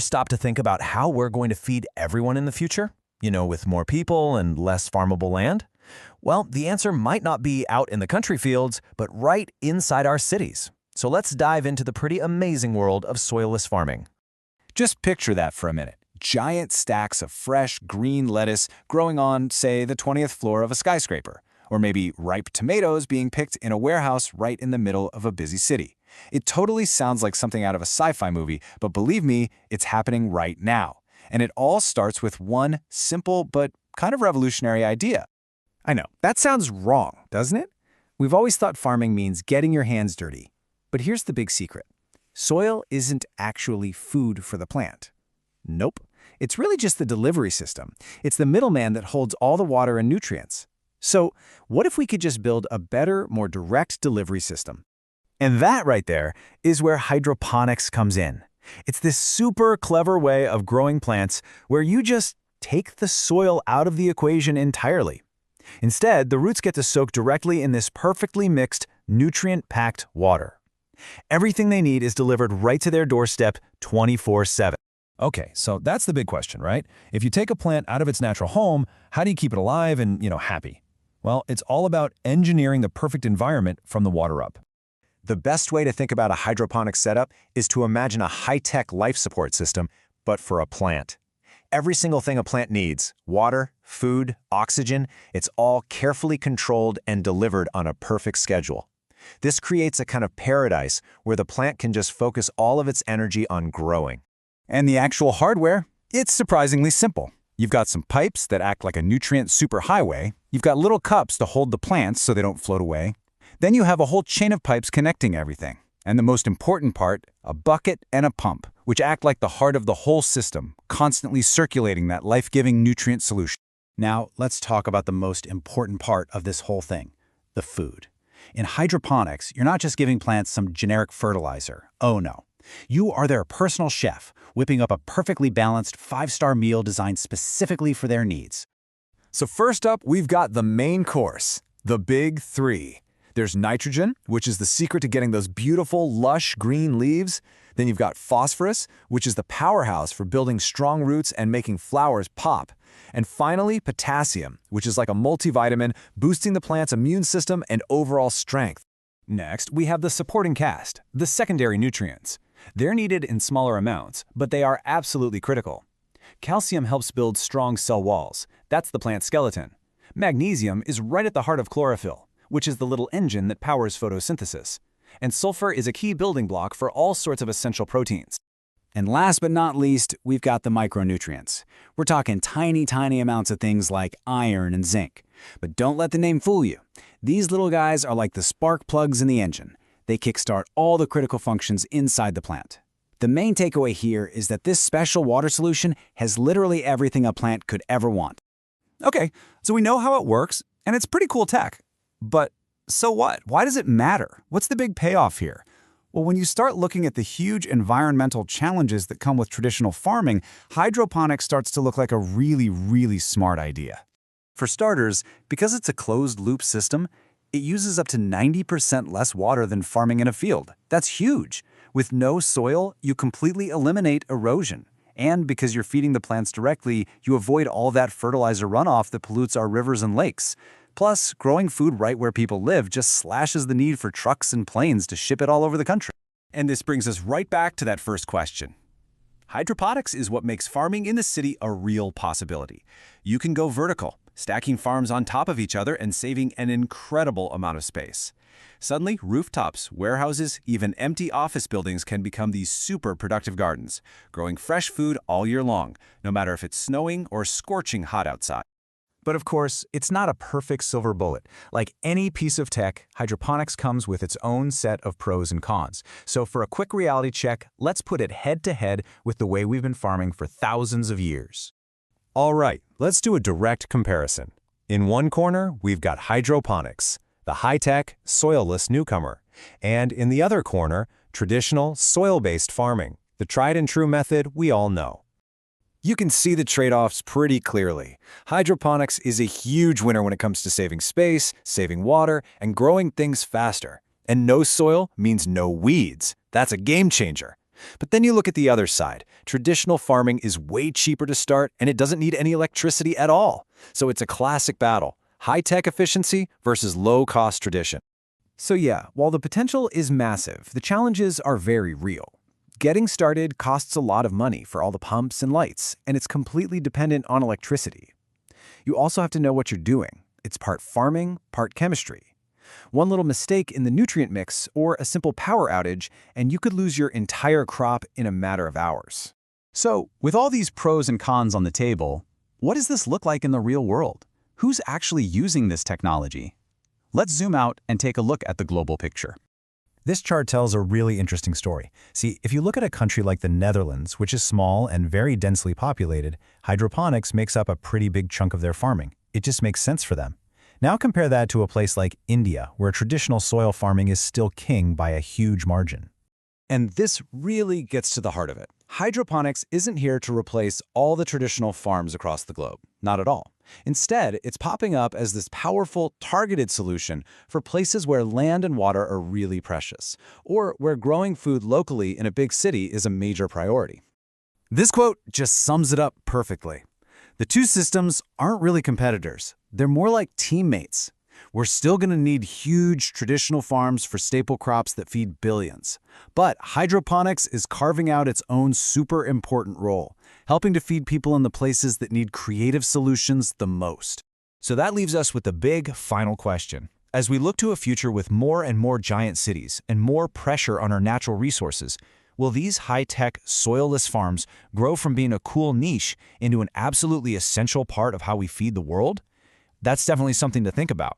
stop to think about how we're going to feed everyone in the future? With more people and less farmable land? Well, the answer might not be out in the country fields, but right inside our cities. So let's dive into the pretty amazing world of soilless farming. Just picture that for a minute. Giant stacks of fresh, green lettuce growing on, say, the 20th floor of a skyscraper. Or maybe ripe tomatoes being picked in a warehouse right in the middle of a busy city. It totally sounds like something out of a sci-fi movie, but believe me, it's happening right now. And it all starts with one simple but kind of revolutionary idea. I know, that sounds wrong, doesn't it? We've always thought farming means getting your hands dirty. But here's the big secret. Soil isn't actually food for the plant. Nope. It's really just the delivery system. It's the middleman that holds all the water and nutrients. So what if we could just build a better, more direct delivery system? And that right there is where hydroponics comes in. It's this super clever way of growing plants where you just take the soil out of the equation entirely. Instead, the roots get to soak directly in this perfectly mixed, nutrient-packed water. Everything they need is delivered right to their doorstep 24/7. Okay, so that's the big question, right? If you take a plant out of its natural home, how do you keep it alive and, happy? Well, it's all about engineering the perfect environment from the water up. The best way to think about a hydroponic setup is to imagine a high-tech life support system, but for a plant. Every single thing a plant needs, water, food, oxygen, it's all carefully controlled and delivered on a perfect schedule. This creates a kind of paradise where the plant can just focus all of its energy on growing. And the actual hardware? It's surprisingly simple. You've got some pipes that act like a nutrient superhighway. You've got little cups to hold the plants so they don't float away. Then you have a whole chain of pipes connecting everything. And the most important part, a bucket and a pump, which act like the heart of the whole system, constantly circulating that life-giving nutrient solution. Now, let's talk about the most important part of this whole thing, the food. In hydroponics, you're not just giving plants some generic fertilizer. Oh no. You are their personal chef, whipping up a perfectly balanced 5-star meal designed specifically for their needs. So first up, we've got the main course, the big three. There's nitrogen, which is the secret to getting those beautiful, lush green leaves. Then you've got phosphorus, which is the powerhouse for building strong roots and making flowers pop. And finally, potassium, which is like a multivitamin, boosting the plant's immune system and overall strength. Next, we have the supporting cast, the secondary nutrients. They're needed in smaller amounts, but they are absolutely critical. Calcium helps build strong cell walls. That's the plant skeleton. Magnesium is right at the heart of chlorophyll, which is the little engine that powers photosynthesis. And sulfur is a key building block for all sorts of essential proteins. And last but not least, we've got the micronutrients. We're talking tiny, tiny amounts of things like iron and zinc. But don't let the name fool you. These little guys are like the spark plugs in the engine. They kickstart all the critical functions inside the plant. The main takeaway here is that this special water solution has literally everything a plant could ever want. Okay, so we know how it works, and it's pretty cool tech. But so what? Why does it matter? What's the big payoff here? Well, when you start looking at the huge environmental challenges that come with traditional farming, hydroponics starts to look like a really, really smart idea. For starters, because it's a closed-loop system, it uses up to 90% less water than farming in a field. That's huge. With no soil, you completely eliminate erosion. And because you're feeding the plants directly, you avoid all that fertilizer runoff that pollutes our rivers and lakes. Plus, growing food right where people live just slashes the need for trucks and planes to ship it all over the country. And this brings us right back to that first question. Hydroponics is what makes farming in the city a real possibility. You can go vertical, stacking farms on top of each other and saving an incredible amount of space. Suddenly, rooftops, warehouses, even empty office buildings can become these super productive gardens, growing fresh food all year long, no matter if it's snowing or scorching hot outside. But of course, it's not a perfect silver bullet. Like any piece of tech, hydroponics comes with its own set of pros and cons. So for a quick reality check, let's put it head-to-head with the way we've been farming for thousands of years. All right, let's do a direct comparison. In one corner, we've got hydroponics, the high-tech, soilless newcomer. And in the other corner, traditional, soil-based farming, the tried-and-true method we all know. You can see the trade-offs pretty clearly. Hydroponics is a huge winner when it comes to saving space, saving water, and growing things faster. And no soil means no weeds. That's a game changer. But then you look at the other side. Traditional farming is way cheaper to start, and it doesn't need any electricity at all. So it's a classic battle: high-tech efficiency versus low-cost tradition. So yeah, while the potential is massive, the challenges are very real. Getting started costs a lot of money for all the pumps and lights, and it's completely dependent on electricity. You also have to know what you're doing. It's part farming, part chemistry. One little mistake in the nutrient mix or a simple power outage, and you could lose your entire crop in a matter of hours. So, with all these pros and cons on the table, what does this look like in the real world? Who's actually using this technology? Let's zoom out and take a look at the global picture. This chart tells a really interesting story. See, if you look at a country like the Netherlands, which is small and very densely populated, hydroponics makes up a pretty big chunk of their farming. It just makes sense for them. Now compare that to a place like India, where traditional soil farming is still king by a huge margin. And this really gets to the heart of it. Hydroponics isn't here to replace all the traditional farms across the globe. Not at all. Instead, it's popping up as this powerful, targeted solution for places where land and water are really precious, or where growing food locally in a big city is a major priority. This quote just sums it up perfectly. The two systems aren't really competitors. They're more like teammates. We're still going to need huge traditional farms for staple crops that feed billions. But hydroponics is carving out its own super important role, helping to feed people in the places that need creative solutions the most. So that leaves us with the big final question. As we look to a future with more and more giant cities and more pressure on our natural resources, will these high-tech, soilless farms grow from being a cool niche into an absolutely essential part of how we feed the world? That's definitely something to think about.